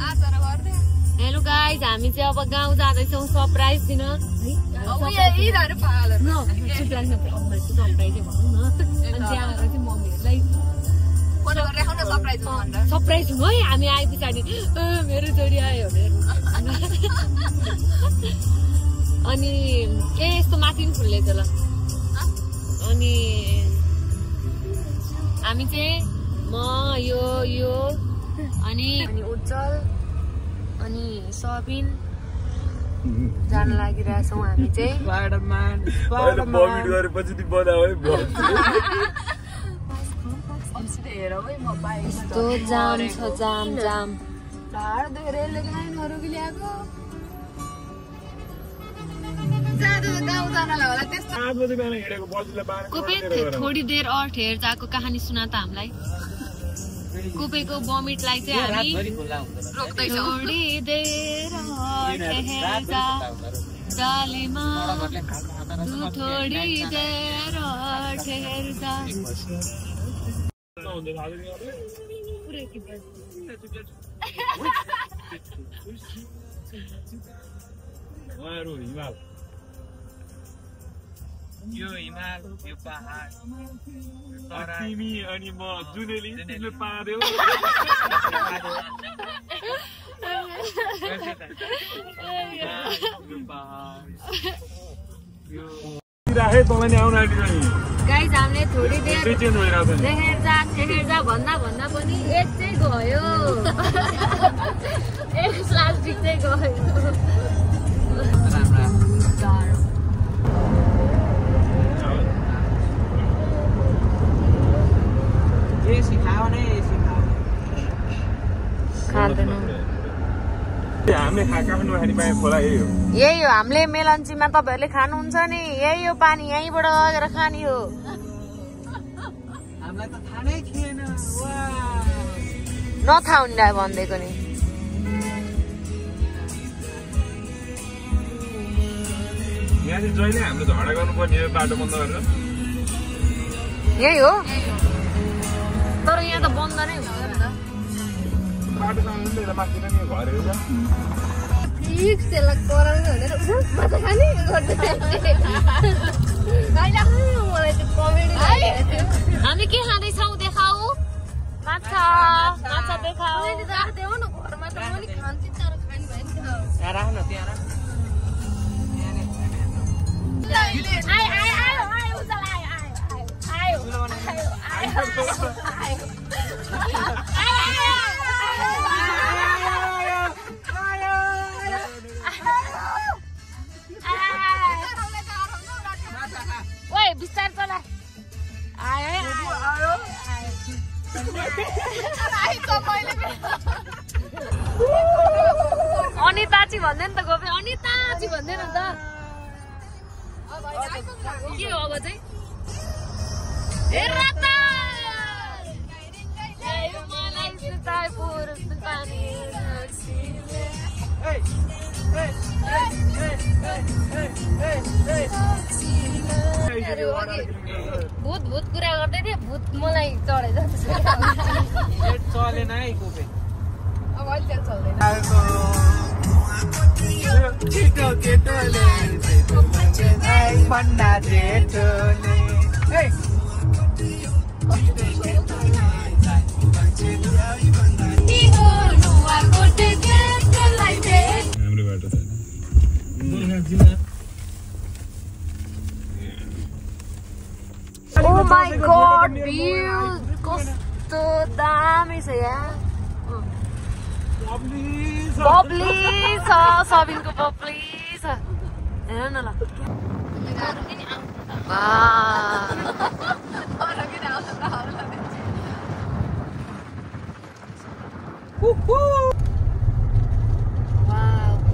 Hello guys, हामी चाहिँ अब गाउँ जाँदैछौँ सरप्राइज दिन। सरप्राइज हुनु है, हामी आए पछाडि मेरो जोडी आयो भनेर। अनि के यस्तो माथि पनि फुल्दैछ ल। अनि हामी चाहिँ म यो अनि उज्जवल अनि सबिन जान लागिरहेछौँ हामी चाहिँ। यस्तो जाम छ, जाम थोड़ी देर और ठहर जाको कहानी सुनाता हामीलाई। कुपेको बमिटलाई चाहिँ हामी रोक्दैछौँ। थोड़ी देर और ठहर जा जालीमा, तू थोड़ी देर और ठहर जा। यो हिमाल, यो पहाड, तिमी अनि म जुनेली तिमीले पार्यो। गाइज हामीले थोड़ी देर ठेहेर जा भन्दा पनि एक चाहिँ गयो। एक प्लास्टिक चाहिँ गयो। यही हो हामीले मेलन्चीमा तपाईहरुले खानुहुन्छ नि, यही हो पानी, यहीँबाट लगेर खाने हो। हामीलाई त थाहा नै थिएन। नथाहा हुँदा भन्दैको नि। यहाँ चाहिँ जहिले हामीले झगडा गर्नुपर्ने हो बाटो बन्द गरेर। यही हो, तर यहाँ त बन्द नै हुन्छ नि त। बाटो सामने माथि नै घरहरू छ। ठीक त्यसलाई कराउने भनेर माछा खाने गर्दै। मलाई त्यो कमेडी लाग्यो। हामी के खाँदैछौँ देखाऊ। माछा देखाऊ। देऊ न घरमा त म नि खान्छु तर खानु भएन त। यहाँ राख्न त्यहाँ राख्न। बिस्तार चला। अनिताची भन्दैन त गोपी, अनिताची भन्दैन त। के हो अब चाहिँ? भूत कुरा गर्दै थिएँ, भूत मलाई चढेछ। चलेन है कोपे। अब अहिले चल्दैन। हाम्रो बाटो छ। Oh my god, view कस्तो दामी छ यहाँ। बब्ली छ, सबिनको बब्ली छ। हेर न ल।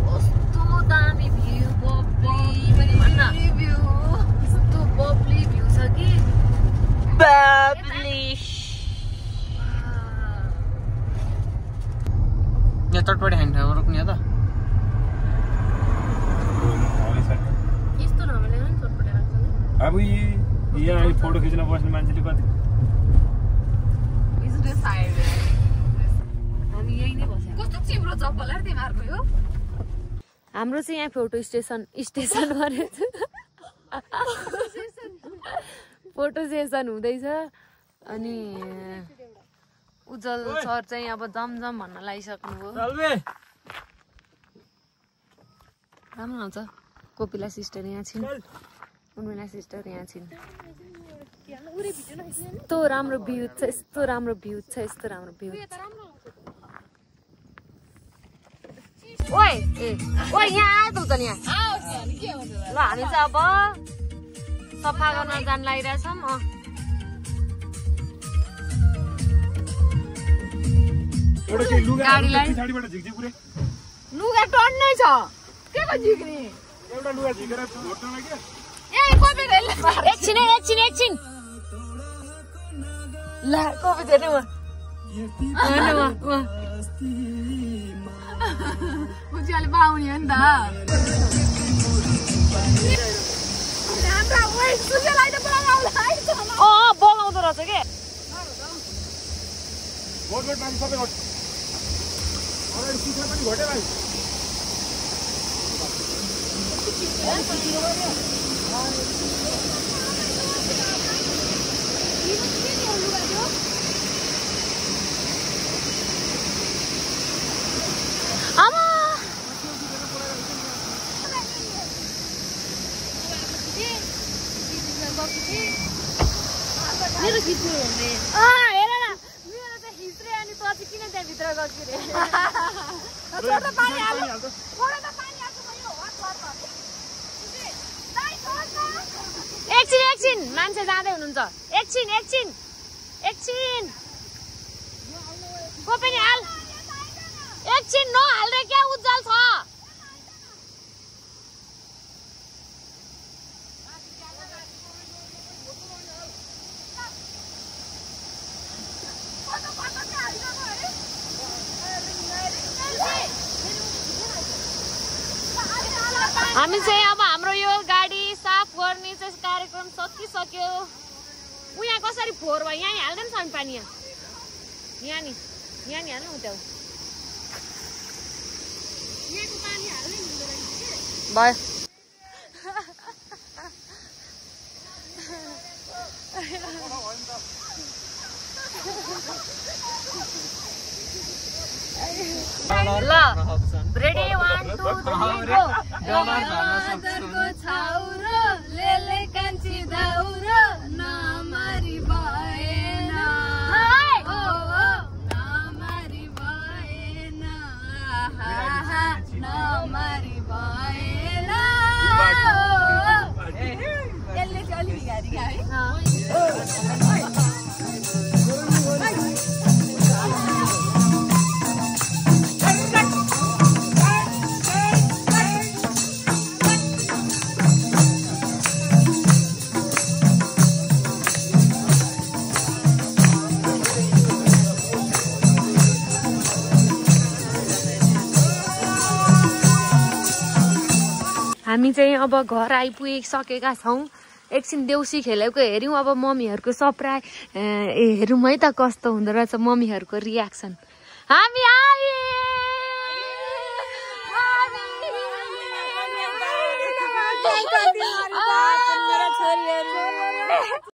कस्तो दामी भ्यू, बब्ली पनि भन्न। कस्तो बब्ली भ्यू छ कि। यहाँ चटपटी खान्छ रोक्ने त। यस्तो नभए नि चटपटी खान्छ नि। अब यहाँ फोटो खिच्न बस्ने मान्छेले कति हामी यही नै बस्छ। कस्तो चिम्रो हाम्रो चप्पलहरु तिमीहरुको हो हाम्रो चाहिँ यहाँ फोटो स्टेसन भनेछ फोटो सेसन हुँदैछ अनि उज्जवल सर चाहिँ अब जमजम भन्न लागिसक्नुभयो राम्रो हुन्छ कोपिला सिस्टर यहाँ छिन् उर्मिला सिस्टर यहाँ छिन् यस्तो राम्रो भ्यू छ यस्तो राम्रो भ्यू छ यस्तो राम्रो भ्यू ओइ ए ओइ यहाँ आयो त यहाँ ल हामी चाहिँ अब सफा गर्न जान लागिरहेछौँ गाडीलाई लुगा टन्नै छ के को झिक्ने एउटा लुगा झिकेर घोट्नमा के ए कपी एकछिन ल कपी हेर्नु उज्याले बाउने हो नि त बोलाउँदो रहेछ के घोट पानी सबै घोट अगाडि सिसा पनि घोटे भाइ मेरो खिच्नु हुने हेर न मेरो त हिस्ट्री अनि त चाहिँ किन त्यहाँ भित्र गयो रे छोटो पानी हाल्नु छोटो त पानी हाल्नु भयो हट गर्छ एकछिन मान्छे जाँदै हुनुहुन्छ एकछिन को पनि हाल एकछिन नहाल्दै क्या उज्जवल छ हामी चाहिँ अब हाम्रो यो गाडी साफ गर्ने चाहिँ कार्यक्रम सकिसक्यो यहाँ कसरी फोहोर भयो यहाँ हाल्दैन छ नि पानी यहाँ नि हाल्नु उता भयो ल रेडी 1 2 3 गो डमरको छाउरो लेले कान्छी दाउरो नमरी भएन ओ नमरी भएन हा नमरी भएन यसले चाहिँ अलि बिगारी है हामी चाहिँ अब घर आइपुगिसकेका छौँ एकछिन देउसी खेलेको हेऱ्यौँ अब मम्मीहरूको सरप्राइज हेरौँ है त कस्तो हुँदो रहेछ मम्मीहरूको रियाक्सन हामी आए